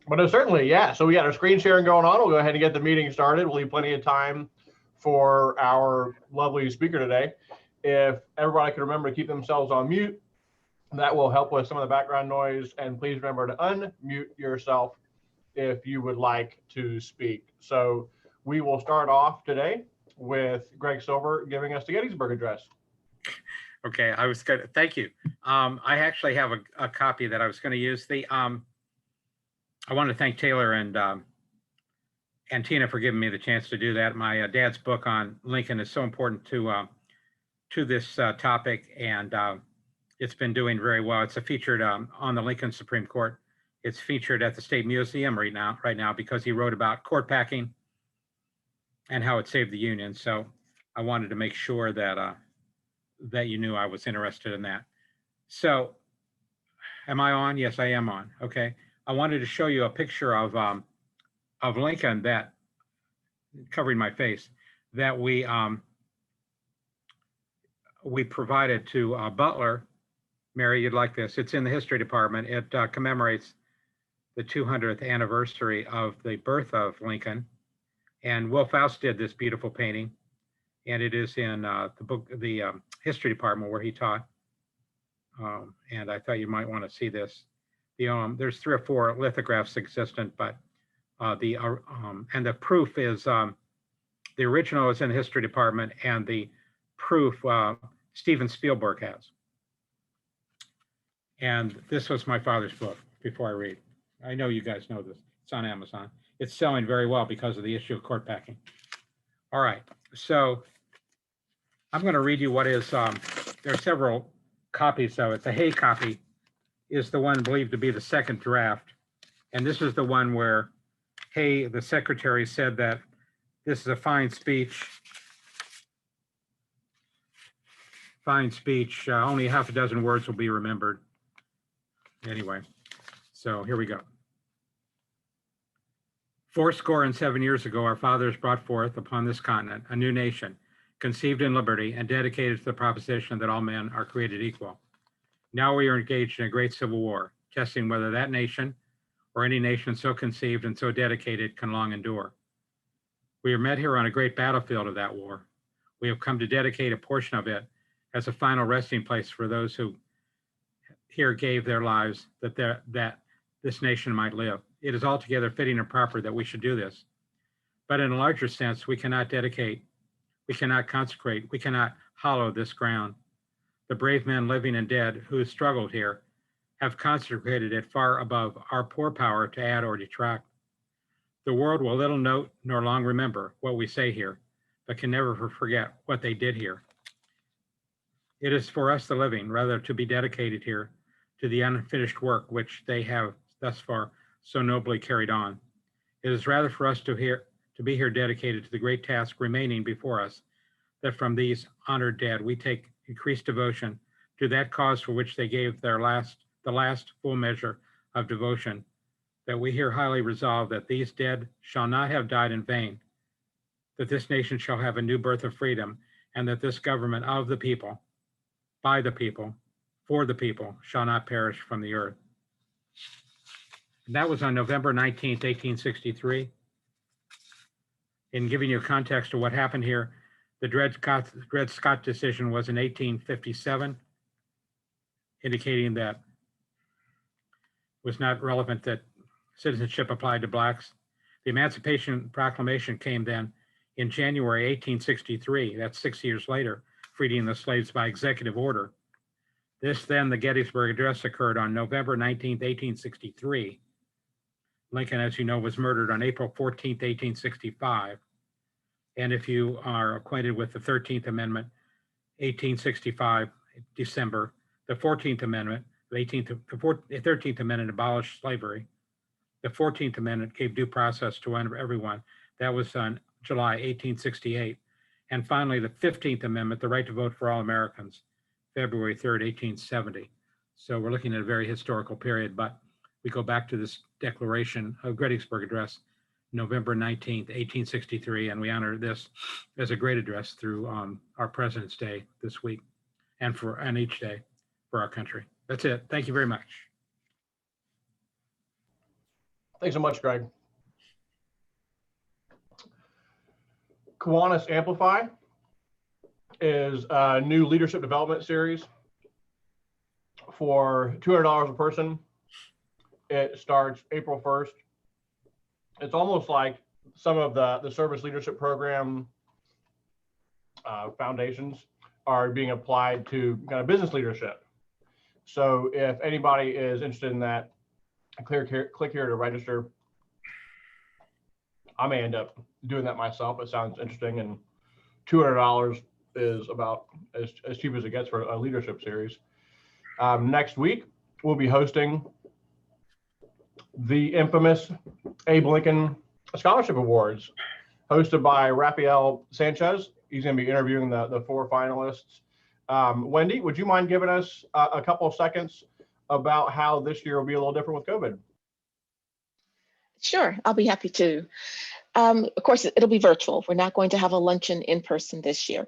But no, certainly, yeah. So we got our screen sharing going on. We'll go ahead and get the meeting started. We'll leave plenty of time for our lovely speaker today. If everybody can remember to keep themselves on mute, that will help with some of the background noise. And please remember to unmute yourself if you would like to speak. So we will start off today with Greg Silver giving us the Gettysburg Address. Okay, I was good. Thank you. I actually have a copy that I was going to use. I want to thank Taylor and Tina for giving me the chance to do that. My dad's book on Lincoln is so important to this topic, and it's been doing very well. It's featured on the Lincoln Supreme Court. It's featured at the State Museum right now because he wrote about court packing and how it saved the Union. So I wanted to make sure that that you knew I was interested in that. So, am I on? Yes, I am on. Okay. I wanted to show you a picture of Lincoln that covering my face that we provided to Butler. Mary, you'd like this. It's in the history department. It commemorates the 200th anniversary of the birth of Lincoln. And Will Faust did this beautiful painting. And it is in the history department where he taught. And I thought you might want to see this. There's 3 or 4 lithographs existent, but the proof is the original is in the history department, and the proof Steven Spielberg has. And this was my father's book. Before I read, I know you guys know this. It's on Amazon. It's selling very well because of the issue of court packing. All right, so I'm going to read you what is. There are several copies of it. The Hay copy is the one believed to be the second draft. And this is the one where Hay, the secretary, said that this is a fine speech. Fine speech. Only half a dozen words will be remembered. Anyway, so here we go. 77 years ago, our fathers brought forth upon this continent a new nation, conceived in liberty and dedicated to the proposition that all men are created equal. Now we are engaged in a great civil war, testing whether that nation or any nation so conceived and so dedicated can long endure. We are met here on a great battlefield of that war. We have come to dedicate a portion of it as a final resting place for those who here gave their lives that this nation might live. It is altogether fitting and proper that we should do this. But in a larger sense, we cannot dedicate, we cannot consecrate, we cannot hallow this ground. The brave men living and dead who struggled here have consecrated it far above our poor power to add or detract. The world will little note nor long remember what we say here, but can never forget what they did here. It is for us the living, rather, to be dedicated here to the unfinished work which they have thus far so nobly carried on. It is rather for us to be here dedicated to the great task remaining before us, that from these honored dead we take increased devotion to that cause for which they gave the last full measure of devotion, that we here highly resolve that these dead shall not have died in vain, that this nation shall have a new birth of freedom, and that this government of the people, by the people, for the people, shall not perish from the earth. And that was on November 19th, 1863. In giving you a context of what happened here, the Dred Scott decision was in 1857, indicating that it was not relevant that citizenship applied to blacks. The Emancipation Proclamation came then in January 1863. That's 6 years later, freeing the slaves by executive order. This then, the Gettysburg Address, occurred on November 19th, 1863. Lincoln, as you know, was murdered on April 14th, 1865. And if you are acquainted with the 13th Amendment, 1865, December, the 14th Amendment, the 13th Amendment abolished slavery. The 14th Amendment gave due process to everyone. That was on July 1868. And finally, the 15th Amendment, the right to vote for all Americans, February 3rd, 1870. So we're looking at a very historical period, but we go back to this Declaration of Gettysburg Address, November 19th, 1863, and we honor this as a great address through our President's Day this week and each day for our country. That's it. Thank you very much. Thanks so much, Greg. Kiwanis Amplify is a new leadership development series for $200 a person. It starts April 1st. It's almost like some of the service leadership program foundations are being applied to kind of business leadership. So if anybody is interested in that, click here to register. I may end up doing that myself. It sounds interesting, and $200 is about as cheap as it gets for a leadership series. Next week, we'll be hosting the infamous Abe Lincoln Scholarship Awards, hosted by Rafael Sanchez. He's going to be interviewing the 4 finalists. Wendy, would you mind giving us a couple of seconds about how this year will be a little different with COVID? Sure, I'll be happy to. Of course, it'll be virtual. We're not going to have a luncheon in person this year.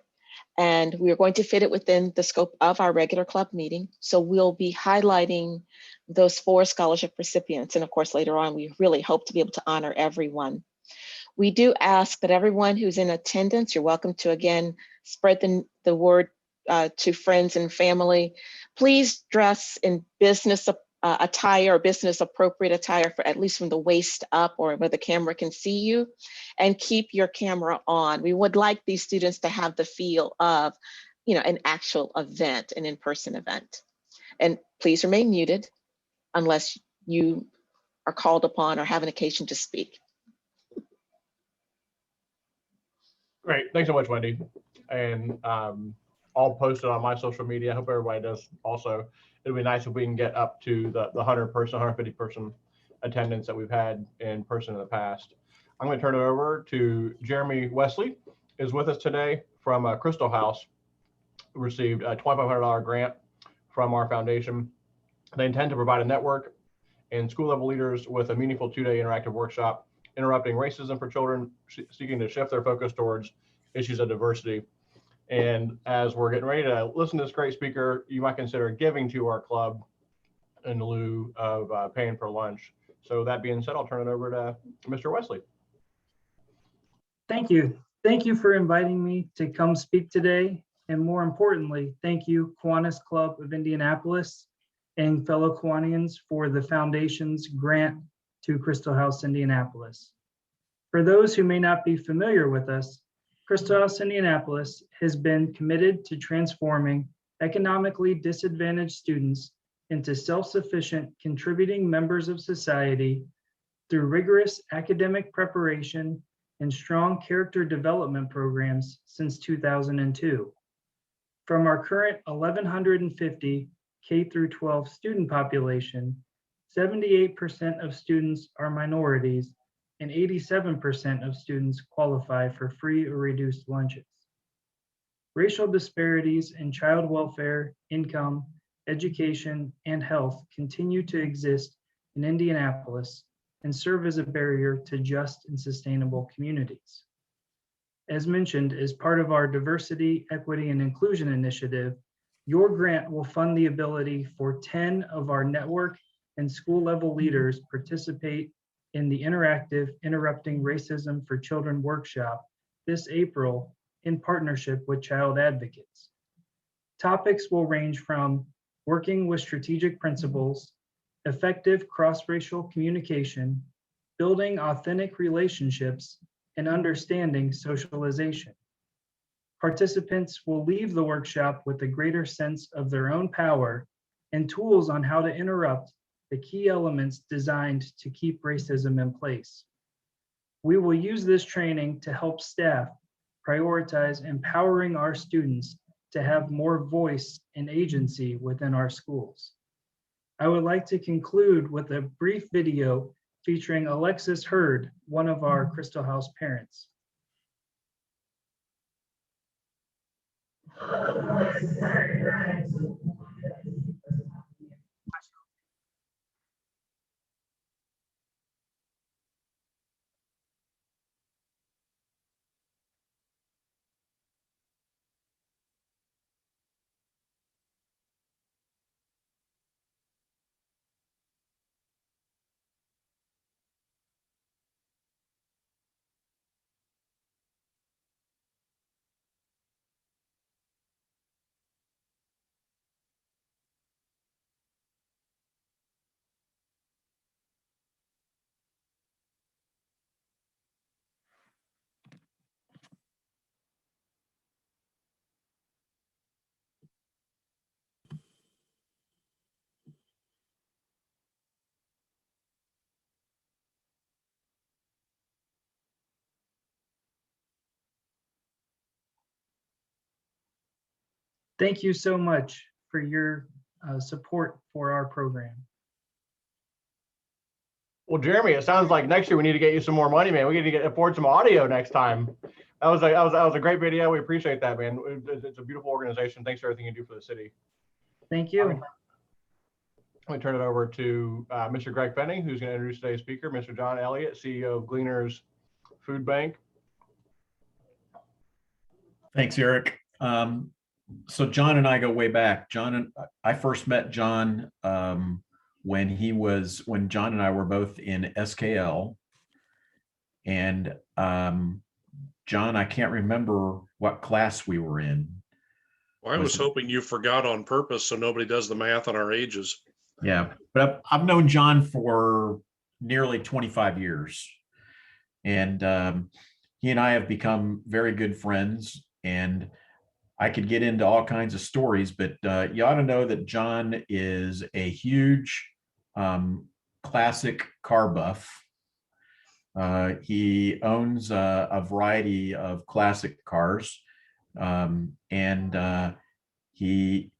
And we are going to fit it within the scope of our regular club meeting. So we'll be highlighting those 4 scholarship recipients. And of course, later on, we really hope to be able to honor everyone. We do ask that everyone who's in attendance, you're welcome to, again, spread the word to friends and family. Please dress in business attire or business appropriate attire, for at least from the waist up or where the camera can see you, and keep your camera on. We would like these students to have the feel of, an actual event, an in-person event. And please remain muted unless you are called upon or have an occasion to speak. Great, thanks so much, Wendy. And I'll post it on my social media. I hope everybody does also. It'd be nice if we can get up to the 100-person, 150-person attendance that we've had in person in the past. I'm going to turn it over to Jeremy Wesley, is with us today from Crystal House. Received a $2,500 grant from our foundation. They intend to provide a network and school level leaders with a meaningful 2-day interactive workshop, interrupting racism for children seeking to shift their focus towards issues of diversity. And as we're getting ready to listen to this great speaker, you might consider giving to our club in lieu of paying for lunch. So that being said, I'll turn it over to Mr. Wesley. Thank you. Thank you for inviting me to come speak today. And more importantly, thank you, Kiwanis Club of Indianapolis and fellow Kiwanians, for the foundation's grant to Crystal House Indianapolis. For those who may not be familiar with us, Crystal House Indianapolis has been committed to transforming economically disadvantaged students into self-sufficient, contributing members of society through rigorous academic preparation and strong character development programs since 2002. From our current 1,150 K through 12 student population, 78% of students are minorities and 87% of students qualify for free or reduced lunches. Racial disparities in child welfare, income, education, and health continue to exist in Indianapolis and serve as a barrier to just and sustainable communities. As mentioned, as part of our Diversity, Equity, and Inclusion initiative, your grant will fund the ability for 10 of our network and school level leaders participate in the interactive Interrupting Racism for Children workshop this April in partnership with Child Advocates. Topics will range from working with strategic principles, effective cross-racial communication, building authentic relationships, and understanding socialization. Participants will leave the workshop with a greater sense of their own power and tools on how to interrupt the key elements designed to keep racism in place. We will use this training to help staff prioritize empowering our students to have more voice and agency within our schools. I would like to conclude with a brief video featuring Alexis Hurd, one of our Crystal House parents. Thank you so much for your support for our program. Well, Jeremy, it sounds like next year we need to get you some more money, man. We need to afford some audio next time. That was a great video. We appreciate that, man. It's a beautiful organization. Thanks for everything you do for the city. Thank you. Let me turn it over to Mr. Greg Fenning, who's going to introduce today's speaker, Mr. John Elliott, CEO of Gleaners Food Bank. Thanks, Eric. So John and I go way back. I first met John when John and I were both in SKL. And John, I can't remember what class we were in. Well, I was hoping you forgot on purpose so nobody does the math on our ages. Yeah, but I've known John for nearly 25 years. And he and I have become very good friends. And I could get into all kinds of stories, but you ought to know that John is a huge classic car buff. He owns a variety of classic cars, and he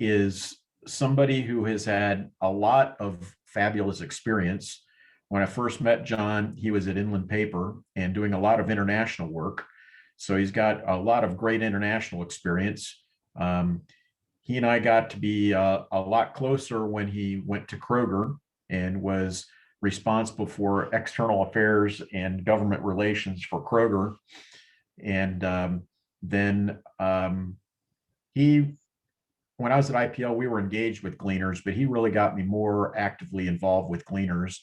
is somebody who has had a lot of fabulous experience. When I first met John, he was at Inland Paper and doing a lot of international work. So he's got a lot of great international experience. He and I got to be a lot closer when he went to Kroger and was responsible for external affairs and government relations for Kroger. And then when I was at IPL, we were engaged with Gleaners, but he really got me more actively involved with Gleaners.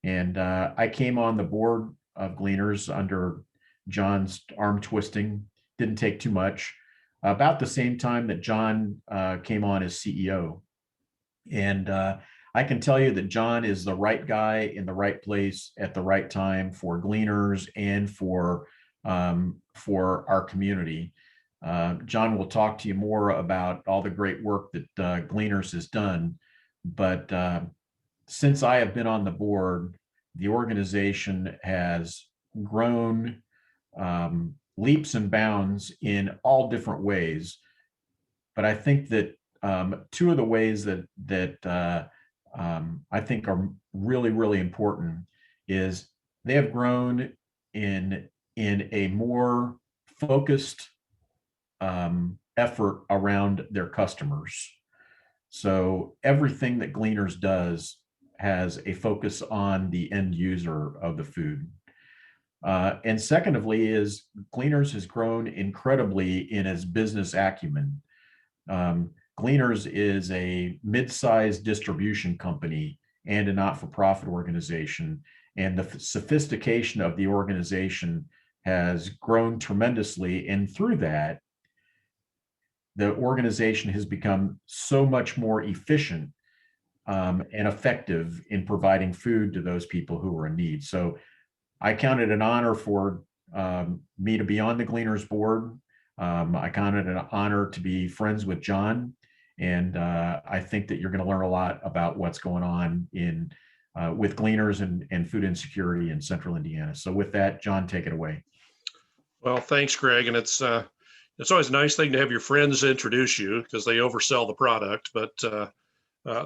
And I came on the board of Gleaners under John's arm twisting. Didn't take too much. About the same time that John came on as CEO. And I can tell you that John is the right guy in the right place at the right time for Gleaners and for our community. John will talk to you more about all the great work that Gleaners has done. But since I have been on the board, the organization has grown leaps and bounds in all different ways. But I think that two of the ways that I think are really, really important is they have grown in a more focused effort around their customers. So everything that Gleaners does has a focus on the end user of the food. And secondly is Gleaners has grown incredibly in its business acumen. Gleaners is a mid-sized distribution company and a not-for-profit organization. And the sophistication of the organization has grown tremendously. And through that, the organization has become so much more efficient and effective in providing food to those people who are in need. So I count it an honor for me to be on the Gleaners board. I count it an honor to be friends with John. And I think that you're going to learn a lot about what's going on with Gleaners and food insecurity in Central Indiana. So with that, John, take it away. Well, thanks, Greg. And it's always a nice thing to have your friends introduce you because they oversell the product. But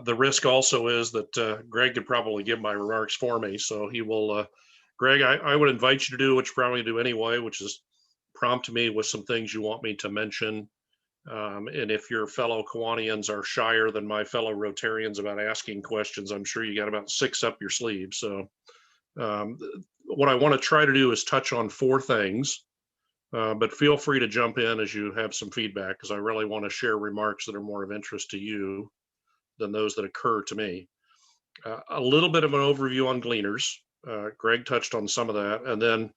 the risk also is that Greg could probably give my remarks for me. So he will, Greg, I would invite you to do what you probably do anyway, which is prompt me with some things you want me to mention. And if your fellow Kiwanians are shyer than my fellow Rotarians about asking questions, I'm sure you got about 6 up your sleeve. So what I want to try to do is touch on 4 things, but feel free to jump in as you have some feedback, because I really want to share remarks that are more of interest to you than those that occur to me. A little bit of an overview on Gleaners. Greg touched on some of that. And then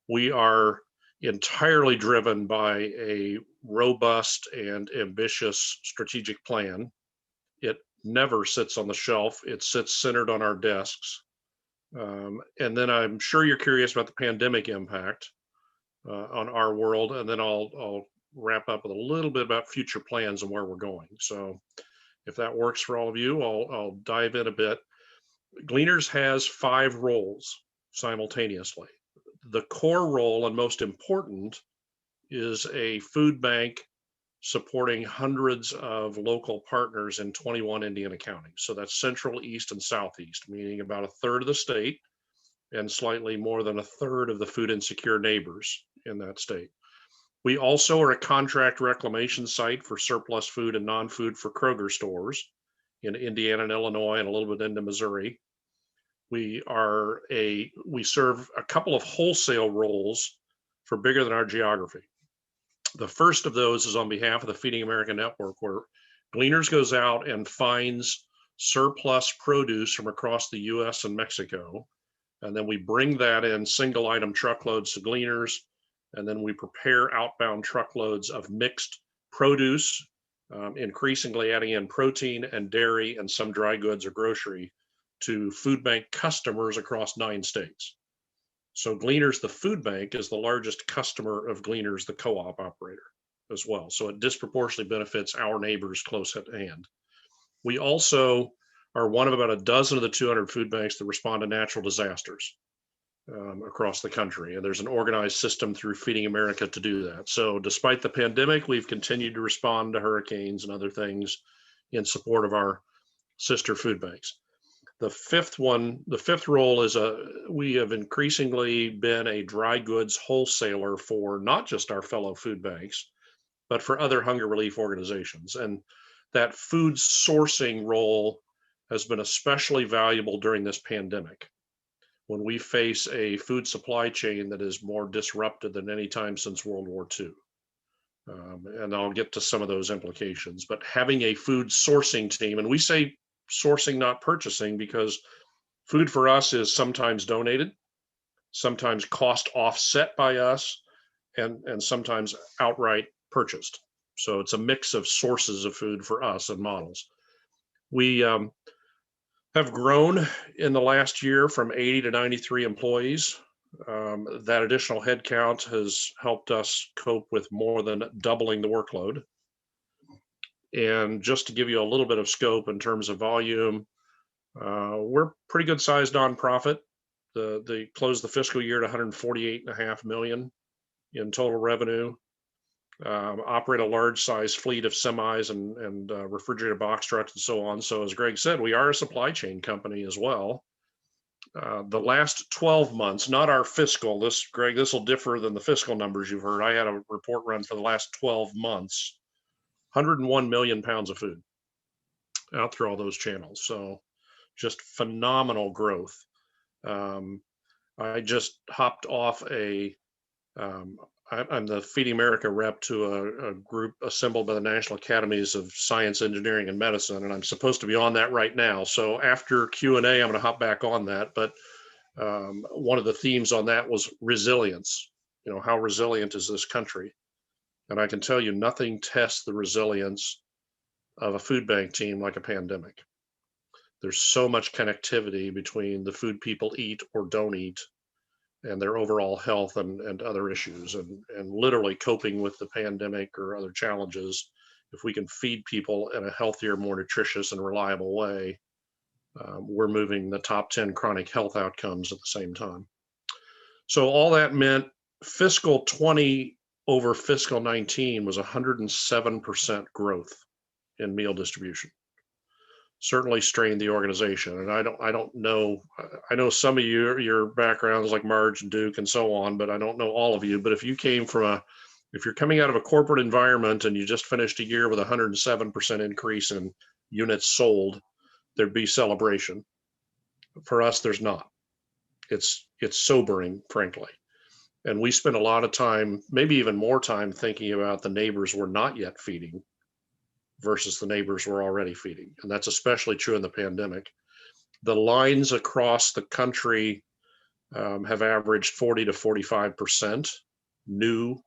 we are entirely driven by a robust and ambitious strategic plan. It never sits on the shelf. It sits centered on our desks. And then I'm sure you're curious about the pandemic impact on our world. And then I'll wrap up with a little bit about future plans and where we're going. So if that works for all of you, I'll dive in a bit. Gleaners has 5 roles simultaneously. The core role and most important is a food bank supporting hundreds of local partners in 21 Indiana counties. So that's central, east, and southeast, meaning about a third of the state and slightly more than a third of the food insecure neighbors in that state. We also are a contract reclamation site for surplus food and non-food for Kroger stores in Indiana and Illinois and a little bit into Missouri. We serve a couple of wholesale roles for bigger than our geography. The first of those is on behalf of the Feeding America Network, where Gleaners goes out and finds surplus produce from across the US and Mexico. And then we bring that in single item truckloads to Gleaners. And then we prepare outbound truckloads of mixed produce, increasingly adding in protein and dairy and some dry goods or grocery to food bank customers across 9 states. So Gleaners, the food bank, is the largest customer of Gleaners, the co-op operator, as well. So it disproportionately benefits our neighbors close at hand. We also are one of about a dozen of the 200 food banks that respond to natural disasters across the country. And there's an organized system through Feeding America to do that. So despite the pandemic, we've continued to respond to hurricanes and other things in support of our sister food banks. The fifth role is we have increasingly been a dry goods wholesaler for not just our fellow food banks, but for other hunger relief organizations. And that food sourcing role has been especially valuable during this pandemic, when we face a food supply chain that is more disrupted than any time since World War II. And I'll get to some of those implications, but having a food sourcing team, and we say sourcing, not purchasing, because food for us is sometimes donated, sometimes cost offset by us, and sometimes outright purchased. So it's a mix of sources of food for us and models. We have grown in the last year from 80 to 93 employees. That additional headcount has helped us cope with more than doubling the workload. And just to give you a little bit of scope in terms of volume, we're pretty good sized nonprofit. They closed the fiscal year at 148.5 million in total revenue. Operate a large size fleet of semis and refrigerated box trucks and so on. So as Greg said, we are a supply chain company as well. The last 12 months, not our fiscal, Greg, this will differ than the fiscal numbers you've heard. I had a report run for the last 12 months, 101 million pounds of food out through all those channels. So just phenomenal growth. I just hopped off I'm the Feeding America rep to a group assembled by the National Academies of Science, Engineering, and Medicine, and I'm supposed to be on that right now. So after Q&A, I'm going to hop back on that. But one of the themes on that was resilience. You know, how resilient is this country? And I can tell you, nothing tests the resilience of a food bank team like a pandemic. There's so much connectivity between the food people eat or don't eat and their overall health and other issues, and literally coping with the pandemic or other challenges. If we can feed people in a healthier, more nutritious and reliable way, we're moving the top 10 chronic health outcomes at the same time. So all that meant fiscal 20 over fiscal 19 was 107% growth in meal distribution. Certainly strained the organization. And I don't know, I know some of your backgrounds like Marge and Duke and so on, but I don't know all of you. But if you came from if you're coming out of a corporate environment and you just finished a year with 107% increase in units sold, there'd be celebration. For us, there's not. It's sobering, frankly. And we spend a lot of time, maybe even more time, thinking about the neighbors we're not yet feeding versus the neighbors we're already feeding. And that's especially true in the pandemic. The lines across the country have averaged 40 to 45% new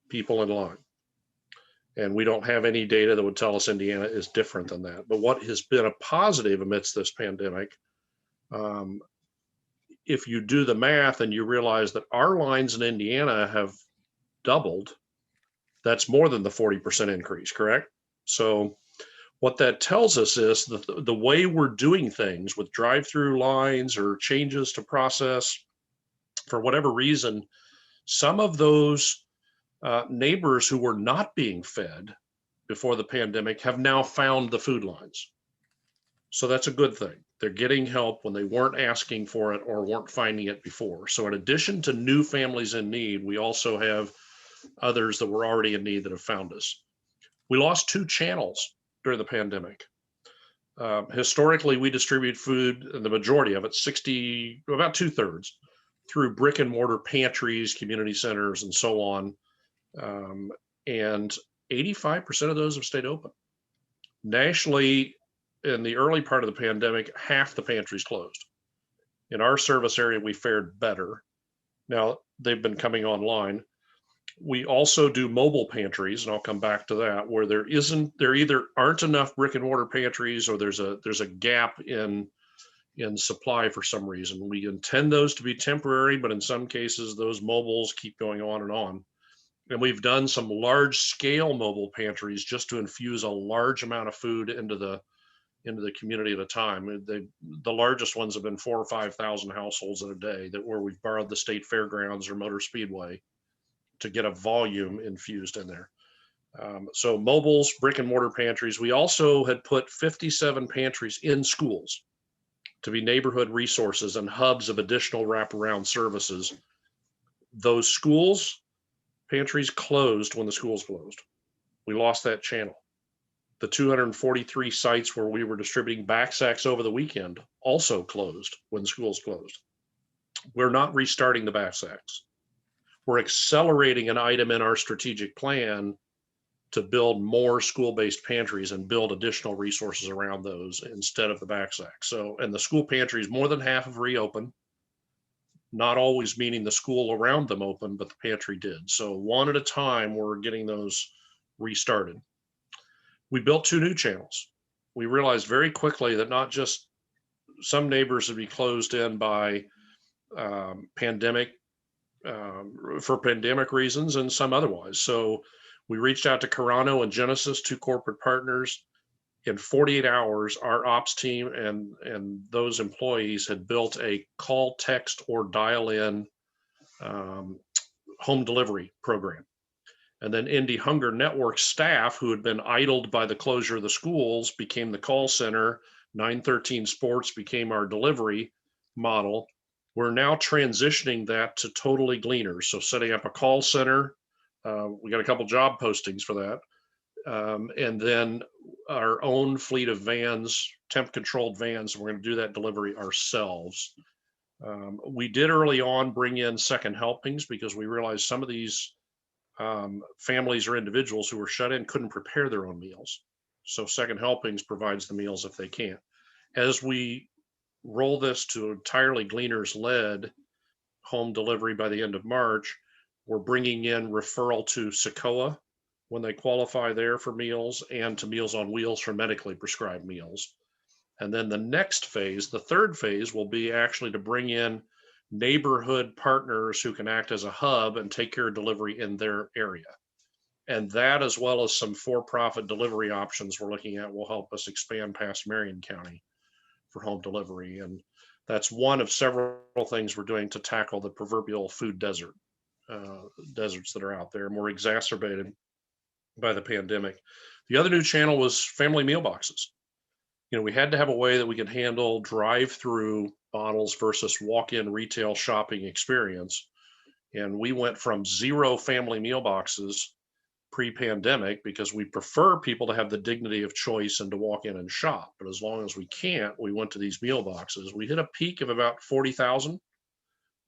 people in line. And we don't have any data that would tell us Indiana is different than that. But what has been a positive amidst this pandemic, if you do the math and you realize that our lines in Indiana have doubled, that's more than the 40% increase, correct? So what that tells us is the way we're doing things with drive-through lines or changes to process, for whatever reason, some of those neighbors who were not being fed before the pandemic have now found the food lines. So that's a good thing. They're getting help when they weren't asking for it or weren't finding it before. So in addition to new families in need, we also have others that were already in need that have found us. We lost 2 channels during the pandemic. Historically, we distribute food, and the majority of it, about 2/3, through brick and mortar pantries, community centers, and so on. And 85% of those have stayed open. Nationally, in the early part of the pandemic, half the pantries closed. In our service area, we fared better. Now, they've been coming online. We also do mobile pantries, and I'll come back to that, where there either aren't enough brick and mortar pantries or there's a gap in supply for some reason. We intend those to be temporary, but in some cases, those mobiles keep going on and on. And we've done some large scale mobile pantries just to infuse a large amount of food into the community at a time. The largest ones have been 4,000 or 5,000 households in a day, where we've borrowed the state fairgrounds or motor speedway to get a volume infused in there. So mobiles, brick and mortar pantries. We also had put 57 pantries in schools to be neighborhood resources and hubs of additional wraparound services. Those pantries closed when the schools closed. We lost that channel. The 243 sites where we were distributing backsacks over the weekend also closed when schools closed. We're not restarting the backsacks. We're accelerating an item in our strategic plan to build more school-based pantries and build additional resources around those instead of the backsacks. So, and the school pantries, more than half have reopened, not always meaning the school around them open, but the pantry did. So one at a time, we're getting those restarted. We built 2 new channels. We realized very quickly that not just some neighbors would be closed in by for pandemic reasons and some otherwise. So we reached out to Carano and Genesis, 2 corporate partners. In 48 hours, our ops team and those employees had built a call, text, or dial in home delivery program. And then Indy Hunger Network staff, who had been idled by the closure of the schools, became the call center. 913 Sports became our delivery model. We're now transitioning that to totally Gleaners. So setting up a call center, we got a couple job postings for that. And then our own fleet of vans, temp controlled vans, we're going to do that delivery ourselves. We did early on bring in second helpings because we realized some of these families or individuals who were shut in couldn't prepare their own meals. So second helpings provides the meals if they can't. As we roll this to entirely Gleaners led home delivery by the end of March, we're bringing in referral to Secoa when they qualify there for meals, and to Meals on Wheels for medically prescribed meals. And then the next phase, the third phase, will be actually to bring in neighborhood partners who can act as a hub and take care of delivery in their area. And that, as well as some for-profit delivery options we're looking at, will help us expand past Marion County for home delivery. And that's one of several things we're doing to tackle the proverbial food deserts that are out there, more exacerbated by the pandemic. The other new channel was family meal boxes. We had to have a way that we could handle drive-through bottles versus walk-in retail shopping experience. And we went from 0 family meal boxes pre-pandemic because we prefer people to have the dignity of choice and to walk in and shop. But as long as we can't, we went to these meal boxes. We hit a peak of about 40,000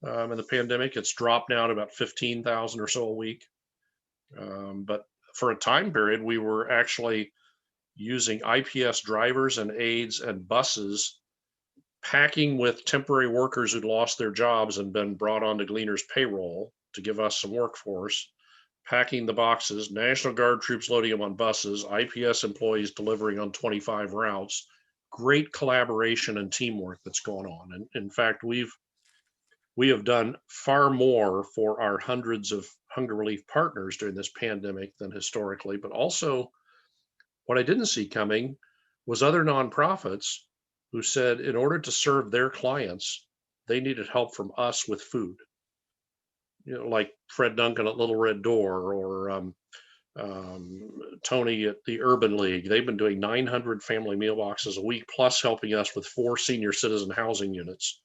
in the pandemic. It's dropped now to about 15,000 or so a week. But for a time period, we were actually using IPS drivers and aides and buses, packing with temporary workers who'd lost their jobs and been brought onto Gleaners payroll to give us some workforce, packing the boxes, National Guard troops loading them on buses, IPS employees delivering on 25 routes. Great collaboration and teamwork that's going on. And in fact, we have done far more for our hundreds of hunger relief partners during this pandemic than historically, but also what I didn't see coming was other nonprofits who said in order to serve their clients, they needed help from us with food. Like Fred Duncan at Little Red Door, or Tony at the Urban League, they've been doing 900 family meal boxes a week, plus helping us with 4 senior citizen housing units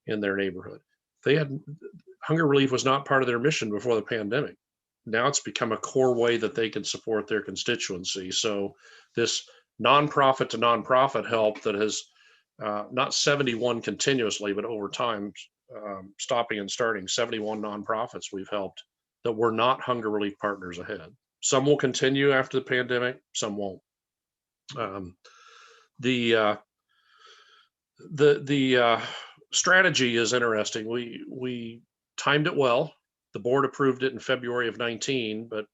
in their neighborhood. Hunger relief was not part of their mission before the pandemic. Now it's become a core way that they can support their constituency. So this nonprofit to nonprofit help that has not 71 continuously, but over time, stopping and starting 71 nonprofits we've helped that were not hunger relief partners ahead. Some will continue after the pandemic, some won't. The strategy is interesting. We timed it well. The board approved it in February of 19, but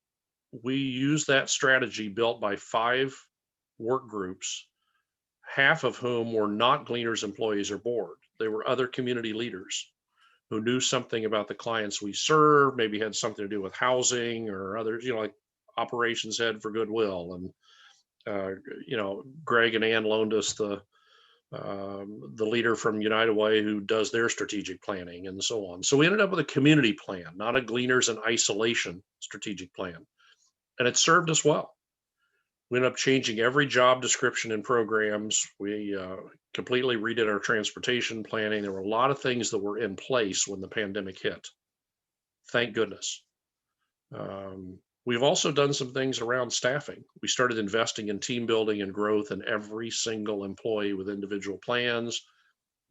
we used that strategy built by 5 work groups, half of whom were not Gleaners employees or board. They were other community leaders who knew something about the clients we serve, maybe had something to do with housing or others, like operations head for Goodwill. And, Greg and Ann loaned us the leader from United Way who does their strategic planning and so on. So we ended up with a community plan, not a Gleaners in isolation strategic plan. And it served us well. We ended up changing every job description in programs. We completely redid our transportation planning. There were a lot of things that were in place when the pandemic hit. Thank goodness. We've also done some things around staffing. We started investing in team building and growth in every single employee with individual plans.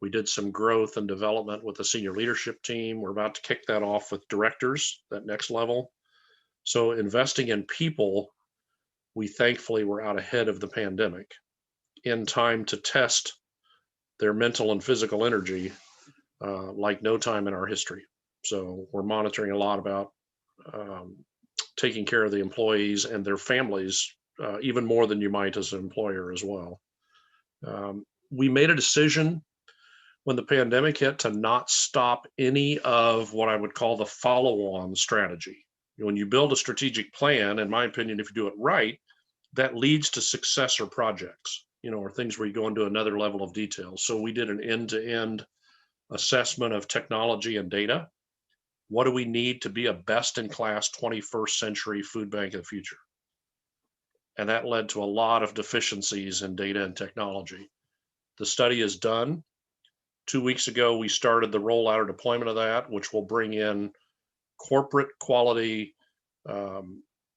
We did some growth and development with the senior leadership team. We're about to kick that off with directors, that next level. So investing in people, we thankfully were out ahead of the pandemic in time to test their mental and physical energy like no time in our history. So we're monitoring a lot about taking care of the employees and their families, even more than you might as an employer as well. We made a decision when the pandemic hit to not stop any of what I would call the follow-on strategy. When you build a strategic plan, in my opinion, if you do it right, that leads to successor projects, or things where you go into another level of detail. So we did an end-to-end assessment of technology and data. What do we need to be a best-in-class 21st century food bank of the future? And that led to a lot of deficiencies in data and technology. The study is done. 2 weeks ago, we started the rollout or deployment of that, which will bring in corporate quality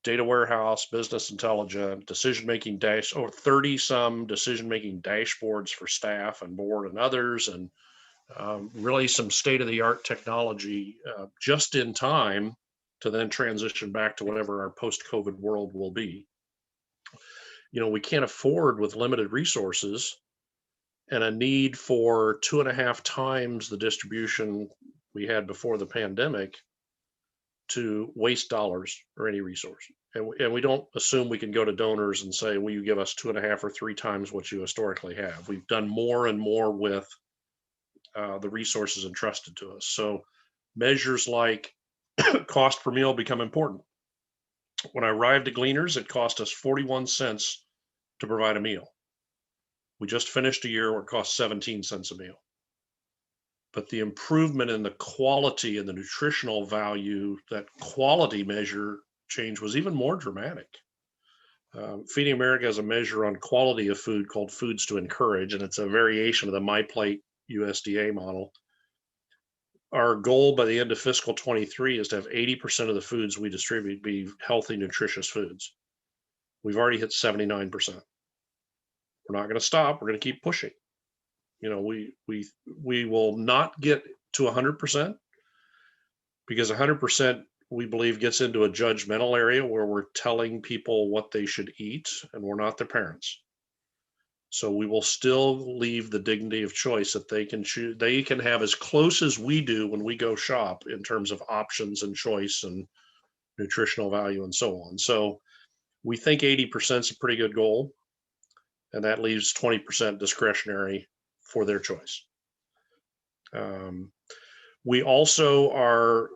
data warehouse, business intelligence, decision-making 30 some decision-making dashboards for staff and board and others, and really some state-of-the-art technology just in time to then transition back to whatever our post-COVID world will be. We can't afford, with limited resources and a need for 2.5 times the distribution we had before the pandemic, to waste dollars or any resource. And we don't assume we can go to donors and say, will you give us 2.5 or 3 times what you historically have? We've done more and more with the resources entrusted to us. So measures like cost per meal become important. When I arrived at Gleaners, it cost us 41 cents to provide a meal. We just finished a year where it cost 17 cents a meal. But the improvement in the quality and the nutritional value, that quality measure change was even more dramatic. Feeding America has a measure on quality of food called Foods to Encourage, and it's a variation of the MyPlate USDA model. Our goal by the end of fiscal 23 is to have 80% of the foods we distribute be healthy, nutritious foods. We've already hit 79%. We're not going to stop. We're going to keep pushing. We will not get to 100%, because 100% we believe gets into a judgmental area where we're telling people what they should eat, and we're not their parents. So we will still leave the dignity of choice that they can choose. They can have as close as we do when we go shop in terms of options and choice and nutritional value and so on. So we think 80% is a pretty good goal, and that leaves 20% discretionary for their choice. We also are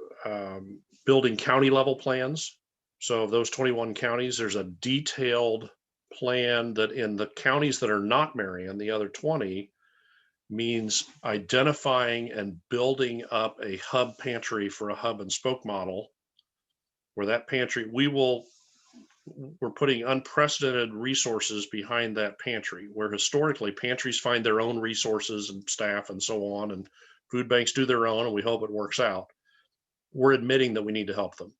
building county level plans. So of those 21 counties, there's a detailed plan that in the counties that are not Marion, the other 20, means identifying and building up a hub pantry for a hub and spoke model, where that pantry, we will we're putting unprecedented resources behind that pantry, where historically pantries find their own resources and staff and so on, and food banks do their own, and we hope it works out. We're admitting that we need to help them.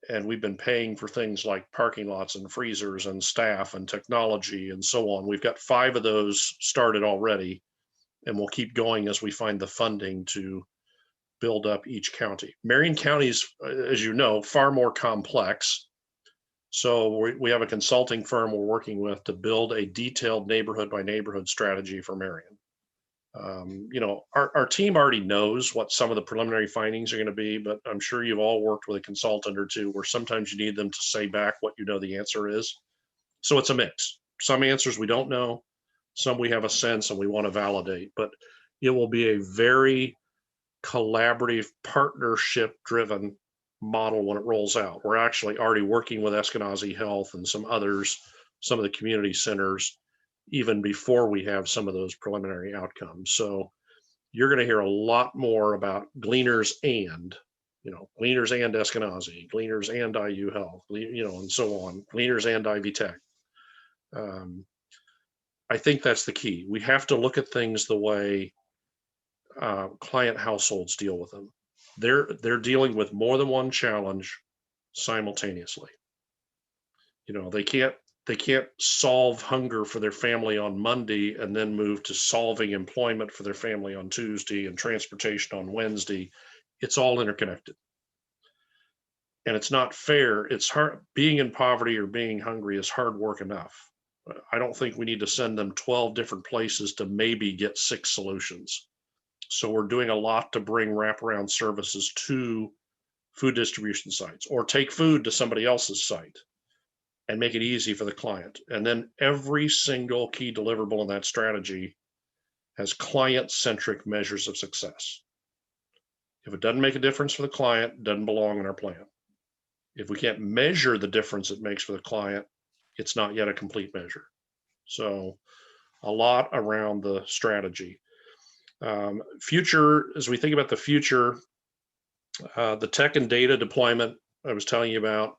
And we've been paying for things like parking lots and freezers and staff and technology and so on. We've got 5 of those started already, and we'll keep going as we find the funding to build up each county. Marion County is, as you know, far more complex. So we have a consulting firm we're working with to build a detailed neighborhood by neighborhood strategy for Marion. You know, our team already knows what some of the preliminary findings are going to be, but I'm sure you've all worked with a consultant or two where sometimes you need them to say back what you know the answer is. So it's a mix. Some answers we don't know, some we have a sense and we want to validate, but it will be a very collaborative, partnership driven model when it rolls out. We're actually already working with Eskenazi Health and some others, some of the community centers, even before we have some of those preliminary outcomes. So you're going to hear a lot more about Gleaners and, you know, Gleaners and Eskenazi, Gleaners and IU Health, you know, and so on, Gleaners and Ivy Tech. I think that's the key. We have to look at things the way client households deal with them. They're dealing with more than one challenge simultaneously. You know, they can't solve hunger for their family on Monday and then move to solving employment for their family on Tuesday and transportation on Wednesday. It's all interconnected. And it's not fair. It's hard. Being in poverty or being hungry is hard work enough. I don't think we need to send them 12 different places to maybe get 6 solutions. So we're doing a lot to bring wraparound services to food distribution sites, or take food to somebody else's site and make it easy for the client. And then every single key deliverable in that strategy has client-centric measures of success. If it doesn't make a difference for the client, it doesn't belong in our plan. If we can't measure the difference it makes for the client, it's not yet a complete measure. So a lot around the strategy. Future, as we think about the future, the tech and data deployment I was telling you about,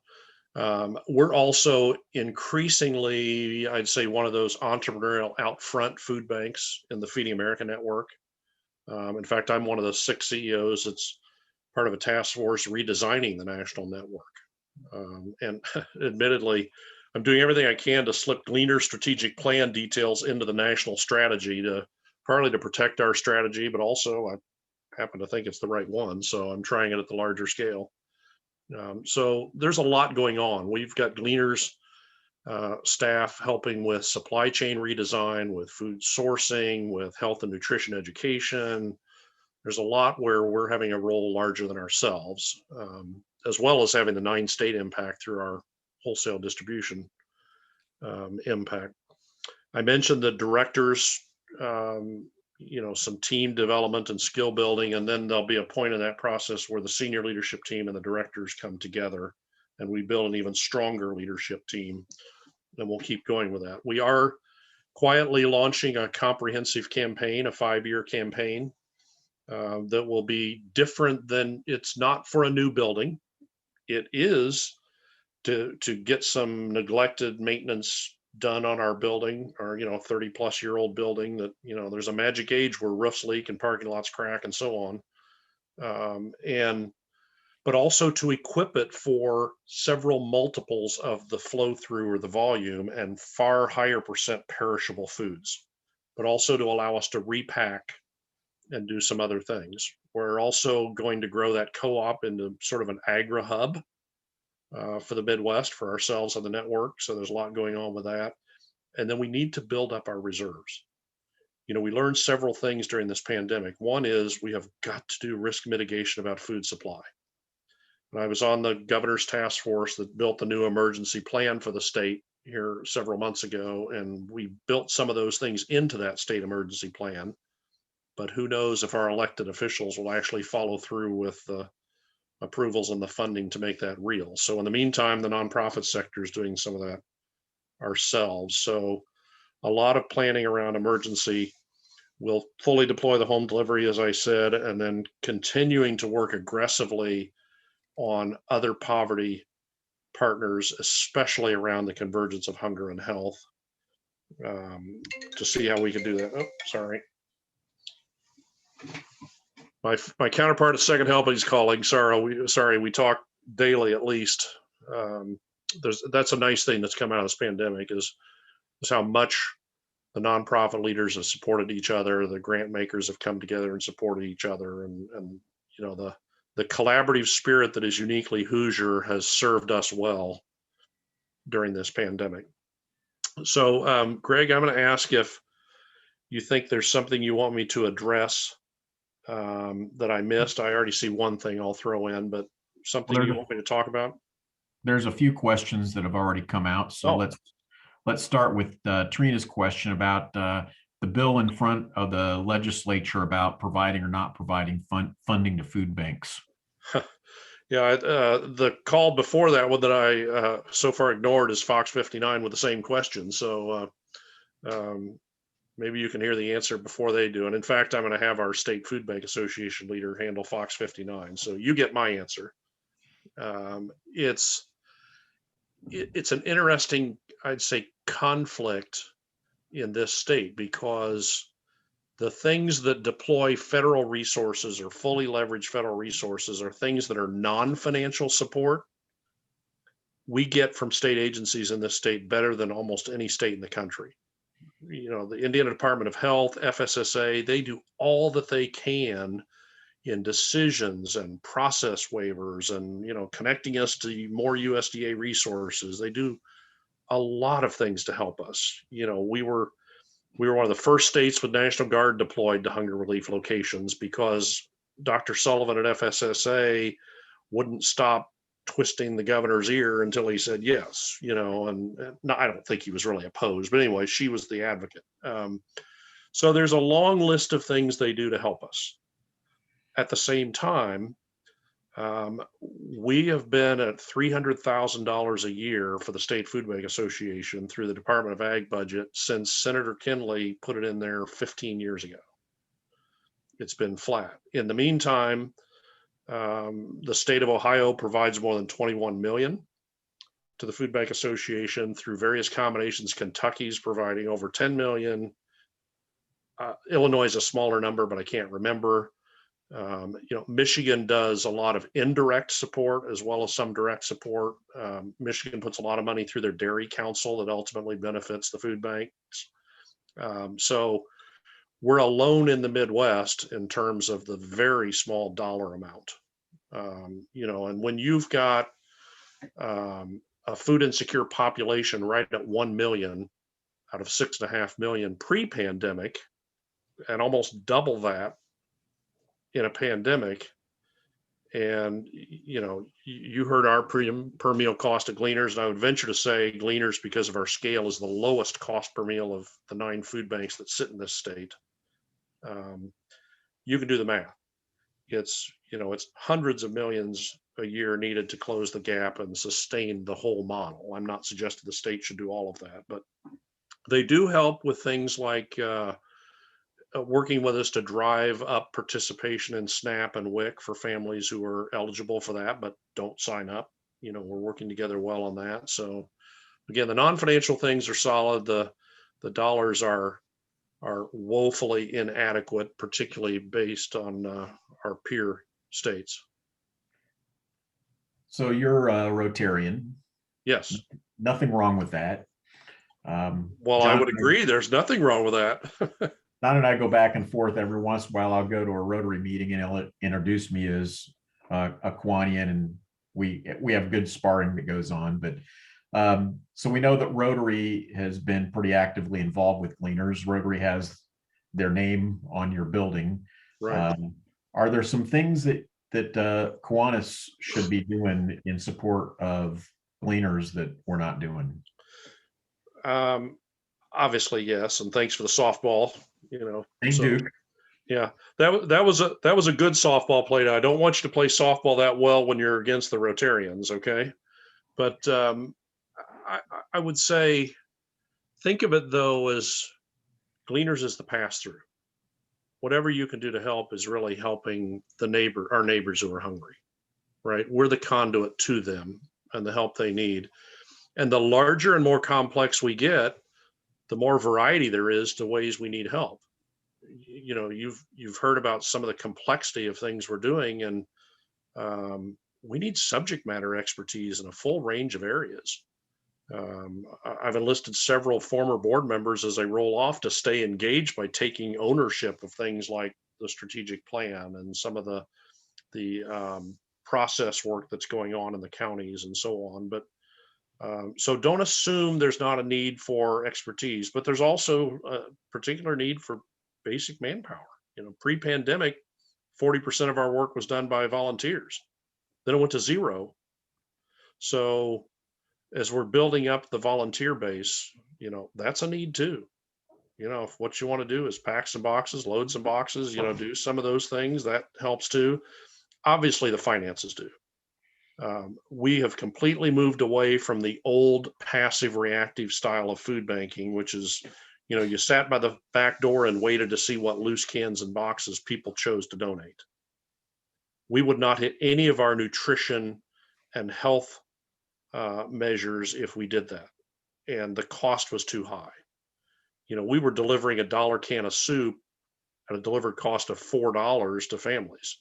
we're also increasingly, I'd say, one of those entrepreneurial out front food banks in the Feeding America network. In fact, I'm one of the 6 CEOs that's part of a task force redesigning the national network. And admittedly, I'm doing everything I can to slip Gleaners strategic plan details into the national strategy, to partly to protect our strategy, but also I happen to think it's the right one. So I'm trying it at the larger scale. So there's a lot going on. We've got Gleaners staff helping with supply chain redesign, with food sourcing, with health and nutrition education. There's a lot where we're having a role larger than ourselves, as well as having the 9-state impact through our wholesale distribution impact. I mentioned the directors, you know, some team development and skill building, and then there'll be a point in that process where the senior leadership team and the directors come together and we build an even stronger leadership team, and we'll keep going with that. We are quietly launching a comprehensive campaign, a 5-year campaign that will be different than, it's not for a new building. It is to get some neglected maintenance done on our building, or, you know, 30-plus-year-old building that, you know, there's a magic age where roofs leak and parking lots crack and so on. But also to equip it for several multiples of the flow through or the volume and far higher percent perishable foods, but also to allow us to repack and do some other things. We're also going to grow that co-op into sort of an agri hub for the Midwest for ourselves on the network. So there's a lot going on with that. And then we need to build up our reserves. You know, we learned several things during this pandemic. One is we have got to do risk mitigation about food supply. And I was on the governor's task force that built the new emergency plan for the state here several months ago. And we built some of those things into that state emergency plan. But who knows if our elected officials will actually follow through with the approvals and the funding to make that real. So in the meantime, the nonprofit sector is doing some of that ourselves. So a lot of planning around emergency. We'll fully deploy the home delivery, as I said, and then continuing to work aggressively on other poverty partners, especially around the convergence of hunger and health, to see how we can do that. Oh, sorry. My counterpart at Second Helping is calling. Sorry, we talk daily at least. That's a nice thing that's come out of this pandemic is how much the nonprofit leaders have supported each other. The grant makers have come together and supported each other, and you know, the collaborative spirit that is uniquely Hoosier has served us well during this pandemic. So, Greg, I'm going to ask if you think there's something you want me to address that I missed. I already see one thing I'll throw in, but something you want me to talk about? There's a few questions that have already come out. So let's start with Trina's question about the bill in front of the legislature about providing or not providing funding to food banks. Yeah, the call before that one that I so far ignored is Fox 59 with the same question. So maybe you can hear the answer before they do. And in fact, I'm going to have our state food bank association leader handle Fox 59. So you get my answer. It's an interesting, I'd say, conflict in this state because the things that deploy federal resources or fully leverage federal resources are things that are non-financial support. We get from state agencies in this state better than almost any state in the country. You know, the Indiana Department of Health, FSSA, they do all that they can in decisions and process waivers and, you know, connecting us to more USDA resources. They do a lot of things to help us. You know, we were one of the first states with National Guard deployed to hunger relief locations because Dr. Sullivan at FSSA wouldn't stop twisting the governor's ear until he said yes, you know, and no, I don't think he was really opposed, but anyway, she was the advocate. So there's a long list of things they do to help us. At the same time, we have been at $300,000 a year for the State Food Bank Association through the Department of Ag budget since Senator Kinley put it in there 15 years ago. It's been flat. In the meantime, the state of Ohio provides more than 21 million to the Food Bank Association through various combinations. Kentucky's providing over 10 million. Illinois is a smaller number, but I can't remember. You know, Michigan does a lot of indirect support as well as some direct support. Michigan puts a lot of money through their dairy council that ultimately benefits the food banks. So we're alone in the Midwest in terms of the very small dollar amount. You know, and when you've got a food insecure population right at 1 million out of 6.5 million pre-pandemic, and almost double that in a pandemic, and you know, you heard our per meal cost at Gleaners, and I would venture to say Gleaners, because of our scale, is the lowest cost per meal of the 9 food banks that sit in this state. You can do the math. It's, you know, it's hundreds of millions a year needed to close the gap and sustain the whole model. I'm not suggesting the state should do all of that, but they do help with things like working with us to drive up participation in SNAP and WIC for families who are eligible for that but don't sign up. You know, we're working together well on that. So again, the non-financial things are solid. The dollars are woefully inadequate, particularly based on our peer states. So you're a Rotarian. Yes. Nothing wrong with that. Well, John, I would agree. There's nothing wrong with that. Don and I go back and forth every once in a while. I'll go to a Rotary meeting and he'll introduce me as a Kiwanian, and we have good sparring that goes on. But so we know that Rotary has been pretty actively involved with Gleaners. Rotary has their name on your building. Right. Are there some things that Kiwanis should be doing in support of Gleaners that we're not doing? Obviously, yes. And thanks for the softball. You know, Thank you. Yeah, that was a good softball play. Now, I don't want you to play softball that well when you're against the Rotarians, okay? But I would say, think of it though as Gleaners is the pass-through. Whatever you can do to help is really helping our neighbors who are hungry, right? We're the conduit to them. and the help they need. And the larger and more complex we get, the more variety there is to ways we need help. You know, you've heard about some of the complexity of things we're doing, and we need subject matter expertise in a full range of areas. I've enlisted several former board members as they roll off to stay engaged by taking ownership of things like the strategic plan and some of the process work that's going on in the counties and so on. But so don't assume there's not a need for expertise, but there's also a particular need for basic manpower. You know, pre-pandemic, 40% of our work was done by volunteers. Then it went to 0. So as we're building up the volunteer base, you know, that's a need too. You know, if what you want to do is pack some boxes, load some boxes, you know, do some of those things, that helps too. Obviously the finances do. We have completely moved away from the old passive reactive style of food banking, which is, you know, you sat by the back door and waited to see what loose cans and boxes people chose to donate. We would not hit any of our nutrition and health measures if we did that. And the cost was too high. You know, we were delivering a $1 can of soup at a delivered cost of $4 to families.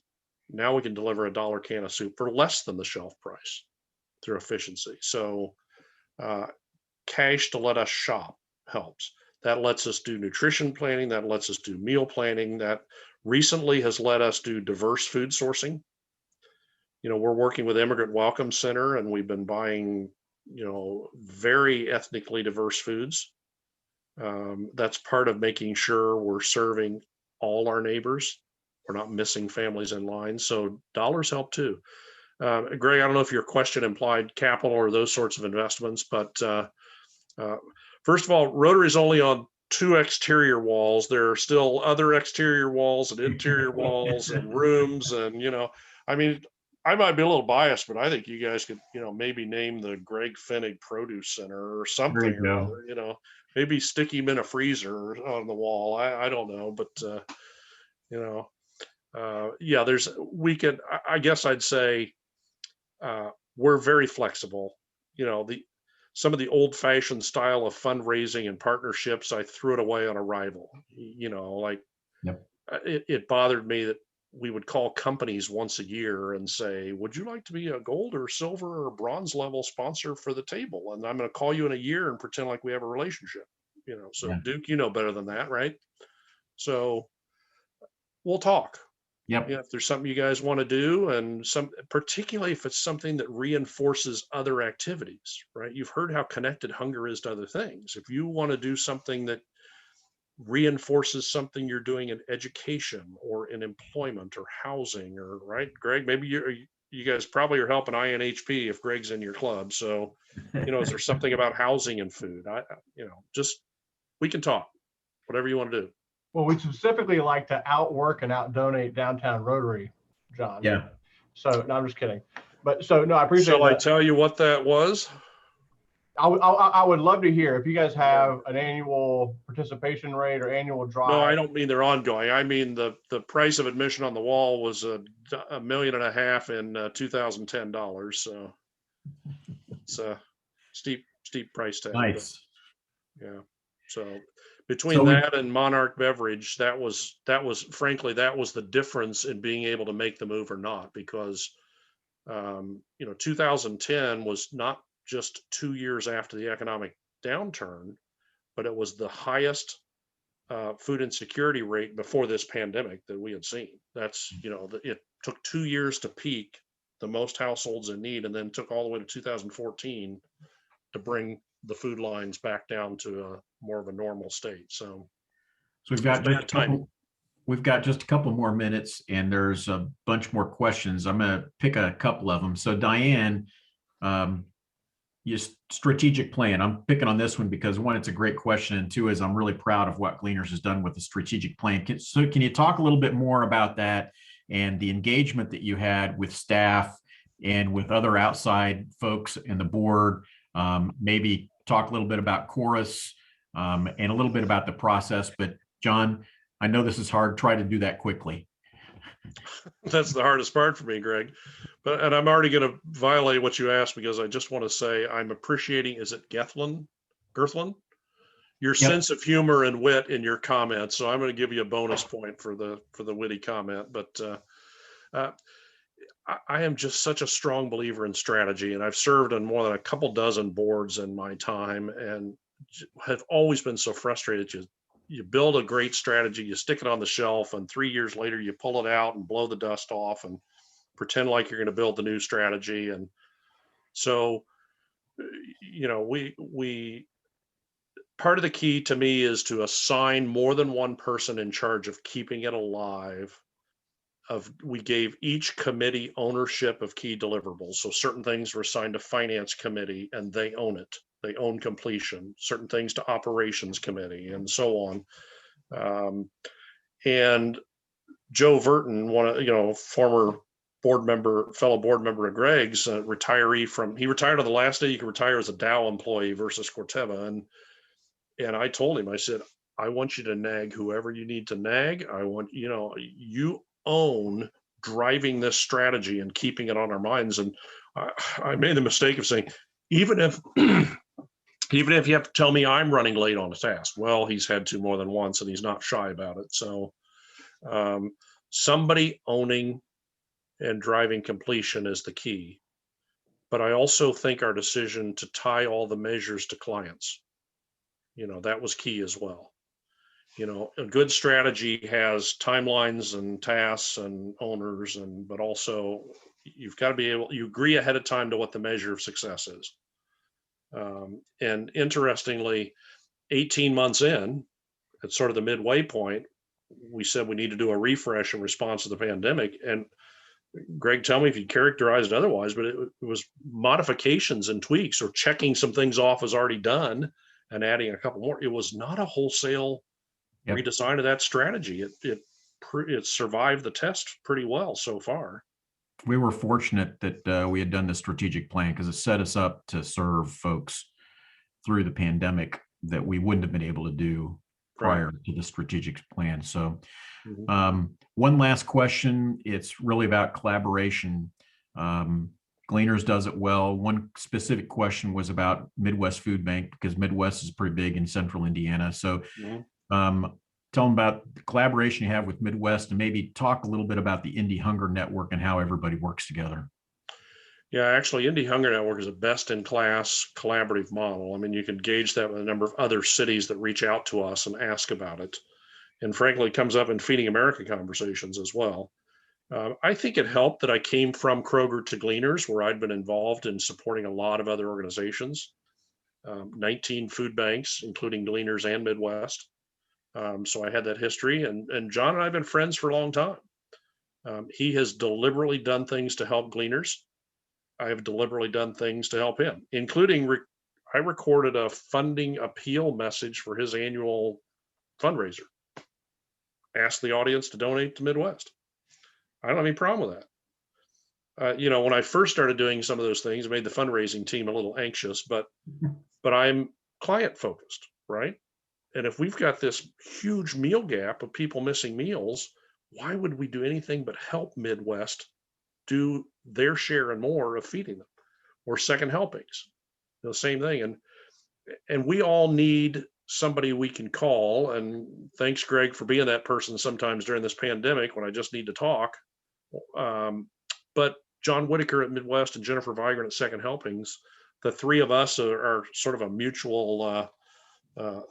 Now we can deliver a $1 can of soup for less than the shelf price through efficiency. So cash to let us shop helps. That lets us do nutrition planning. That lets us do meal planning. That recently has let us do diverse food sourcing. You know, we're working with Immigrant Welcome Center, and we've been buying, you know, very ethnically diverse foods. That's part of making sure we're serving all our neighbors. We're not missing families in line. So dollars help too. Greg, I don't know if your question implied capital or those sorts of investments, but first of all, Rotary is only on 2 exterior walls. There are still other exterior walls and interior walls and rooms. And, you know, I mean, I might be a little biased, but I think you guys could, you know, maybe name the Greg Finnig Produce Center or something, you know, maybe stick him in a freezer on the wall. I don't know, but, you know, yeah, I guess I'd say we're very flexible. You know, some of the old fashioned style of fundraising and partnerships, I threw it away on arrival. You know, like it bothered me that we would call companies once a year and say, would you like to be a gold or silver or bronze level sponsor for the table? And I'm going to call you in a year and pretend like we have a relationship, you know, so Duke, you know better than that, right? So we'll talk. Yep. Yeah, if there's something you guys want to do, and particularly if it's something that reinforces other activities, right? You've heard how connected hunger is to other things. If you want to do something that reinforces something you're doing in education or in employment or housing, or right, Greg, maybe you guys probably are helping INHP if Greg's in your club. So, you know, is there something about housing and food? You know, just, we can talk, whatever you want to do. Well, we specifically like to outwork and out-donate downtown Rotary, John. Yeah. So, no, I'm just kidding. But so, no, I appreciate Shall I tell you what that was? I would love to hear if you guys have an annual participation rate or annual drive. No, I don't mean they're ongoing. I mean the price of admission on the wall was $1.5 million in 2010 dollars. So it's a steep price tag. Nice. Yeah. So between that and Monarch Beverage, that was frankly, that was the difference in being able to make the move or not, because you know, 2010 was not just 2 years after the economic downturn, but it was the highest food insecurity rate before this pandemic that we had seen. That's, you know, it took 2 years to peak the most households in need, and then took all the way to 2014 to bring the food lines back down to a more of a normal state. So we've got just a couple more minutes, and there's a bunch more questions. I'm going to pick a couple of them. So Diane, your strategic plan. I'm picking on this one because one, it's a great question, and two, is I'm really proud of what Gleaners has done with the strategic plan. So can you talk a little bit more about that and the engagement that you had with staff and with other outside folks in the board? Maybe talk a little bit about Chorus and a little bit about the process. But John, I know this is hard. Try to do that quickly. That's the hardest part for me, Greg. And I'm already going to violate what you asked because I just want to say I'm appreciating, is it Gerthlin? Your sense of humor and wit in your comments. So I'm going to give you a bonus point for the witty comment. But I am just such a strong believer in strategy, and I've served on more than a couple dozen boards in my time, and have always been so frustrated. You build a great strategy, you stick it on the shelf, and 3 years later you pull it out and blow the dust off and pretend like you're going to build the new strategy. And so, we part of the key to me is to assign more than one person in charge of keeping it alive. We gave each committee ownership of key deliverables. So certain things were assigned to finance committee and they own it. They own completion. Certain things to operations committee and so on. And Joe Verton, former fellow board member of Greg's, retiree he retired on the last day you could retire as a Dow employee versus Corteva. And I told him, I said, I want you to nag whoever you need to nag. I want, you own driving this strategy and keeping it on our minds. And I made the mistake of saying, even if you have to tell me I'm running late on a task, well, he's had to more than once and he's not shy about it. So somebody owning and driving completion is the key. But I also think our decision to tie all the measures to clients, that was key as well. A good strategy has timelines and tasks and owners, but also you've got to be you agree ahead of time to what the measure of success is. And interestingly, 18 months in, at sort of the midway point, we said we need to do a refresh in response to the pandemic. And Greg, tell me if you characterize it otherwise, but it was modifications and tweaks or checking some things off as already done and adding a couple more. It was not a wholesale redesign of that strategy. It survived the test pretty well so far. We were fortunate that we had done the strategic plan because it set us up to serve folks through the pandemic that we wouldn't have been able to do prior to the strategic plan. So one last question. It's really about collaboration. Gleaners does it well. One specific question was about Midwest Food Bank because Midwest is pretty big in central Indiana. So tell them about the collaboration you have with Midwest and maybe talk a little bit about the Indy Hunger Network and how everybody works together. Yeah, actually, Indy Hunger Network is a best-in-class collaborative model. I mean, you can gauge that with a number of other cities that reach out to us and ask about it. And frankly, it comes up in Feeding America conversations as well. I think it helped that I came from Kroger to Gleaners, where I'd been involved in supporting a lot of other organizations, 19 food banks, including Gleaners and Midwest. So I had that history, and John and I have been friends for a long time. He has deliberately done things to help Gleaners. I have deliberately done things to help him, including I recorded a funding appeal message for his annual fundraiser. Asked the audience to donate to Midwest. I don't have any problem with that. When I first started doing some of those things, it made the fundraising team a little anxious, but I'm client focused, right? And if we've got this huge meal gap of people missing meals, why would we do anything but help Midwest do their share and more of feeding them, or second helpings? The same thing. And we all need somebody we can call. And thanks, Greg, for being that person sometimes during this pandemic when I just need to talk. But John Whitaker at Midwest and Jennifer Vigrant at Second Helpings, the three of us are sort of a mutual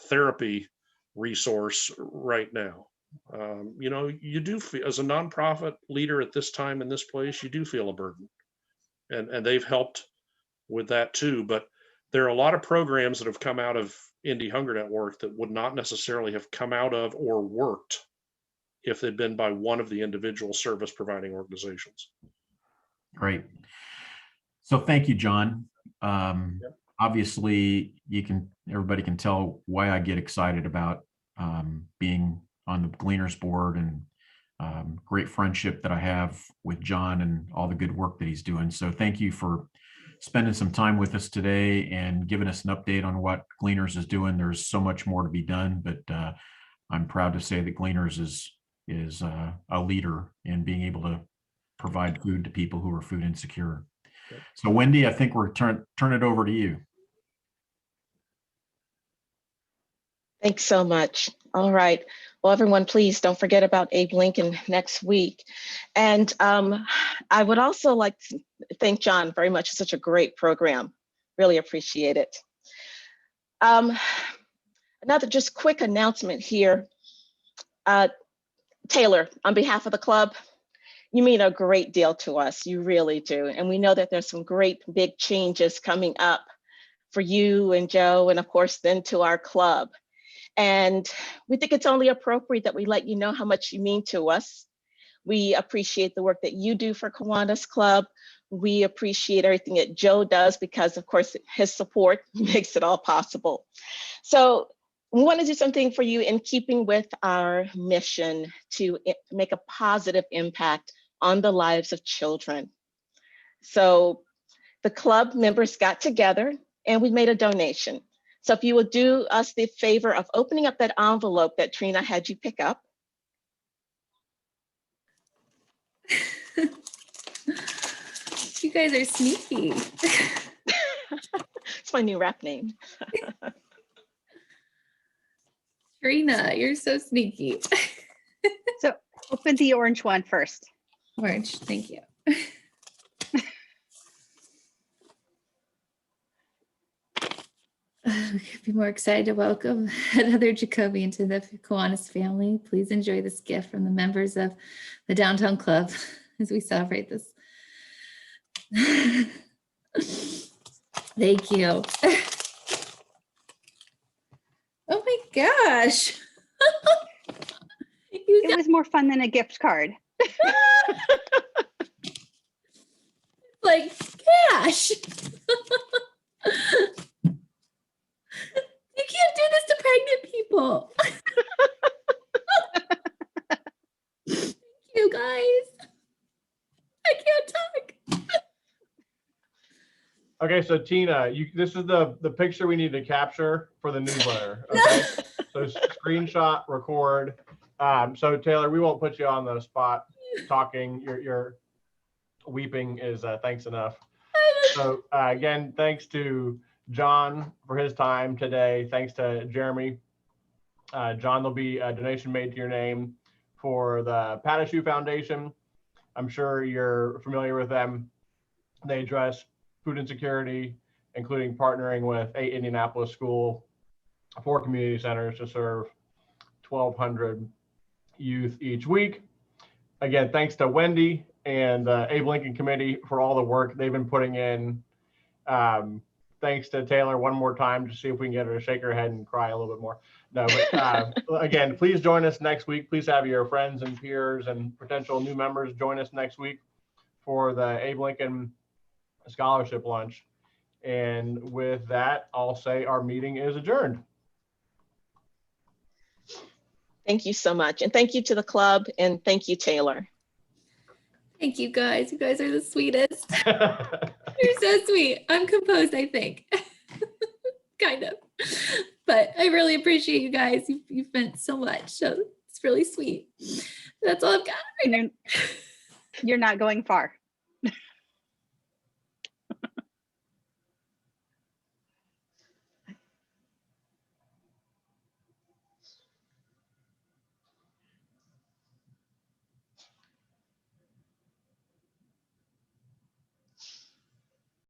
therapy resource right now. You do feel, as a nonprofit leader at this time in this place, you do feel a burden, and they've helped with that too. But there are a lot of programs that have come out of Indy Hunger Network that would not necessarily have come out of or worked if they'd been by one of the individual service providing organizations. Great. So thank you, John. Obviously, everybody can tell why I get excited about being on the Gleaners board, and great friendship that I have with John and all the good work that he's doing. So thank you for spending some time with us today and giving us an update on what Gleaners is doing. There's so much more to be done, but I'm proud to say that Gleaners is is a leader in being able to provide food to people who are food insecure. So Wendy, I think we're turn it over to you. Thanks so much. All right. Well, everyone, please don't forget about Abe Lincoln next week. And I would also like to thank John very much for such a great program. Really appreciate it. Another just quick announcement here. Taylor, on behalf of the club, you mean a great deal to us. You really do. And we know that there's some great big changes coming up for you and Joe, and of course, then to our club. And we think it's only appropriate that we let you know how much you mean to us. We appreciate the work that you do for Kiwanis Club. We appreciate everything that Joe does because, of course, his support makes it all possible. So we want to do something for you in keeping with our mission to make a positive impact on the lives of children. So the club members got together and we made a donation. So if you would do us the favor of opening up that envelope that Trina had you pick up. You guys are sneaky. It's my new rap name. Trina, you're so sneaky. So open the orange one first. Orange, thank you. We could be more excited to welcome another Jacobian to the Kiwanis family. Please enjoy this gift from the members of the Downtown Club as we celebrate this. Thank you. Oh my gosh. It was more fun than a gift card. Like cash. You can't do this to pregnant people. Thank you guys. I can't talk. Okay, so Tina, this is the picture we need to capture for the newsletter. Okay, so screenshot, record. So Taylor, we won't put you on the spot talking. Your weeping is thanks enough. So again, thanks to John for his time today. Thanks to Jeremy. John, there'll be a donation made to your name for the Patashu Foundation. I'm sure you're familiar with them. They address food insecurity, including partnering with 8 Indianapolis school, 4 community centers to serve 1,200 youth each week. Again, thanks to Wendy and the Abe Lincoln Committee for all the work they've been putting in. Thanks to Taylor one more time to see if we can get her to shake her head and cry a little bit more. No, but again, please join us next week. Please have your friends and peers and potential new members join us next week for the Abe Lincoln Scholarship Lunch. And with that, I'll say our meeting is adjourned. Thank you so much. And thank you to the club. And thank you, Taylor. Thank you guys. You guys are the sweetest. You're so sweet. I'm composed, I think. Kind of. But I really appreciate you guys. You've meant so much. So it's really sweet. That's all I've got right now. You're not going far.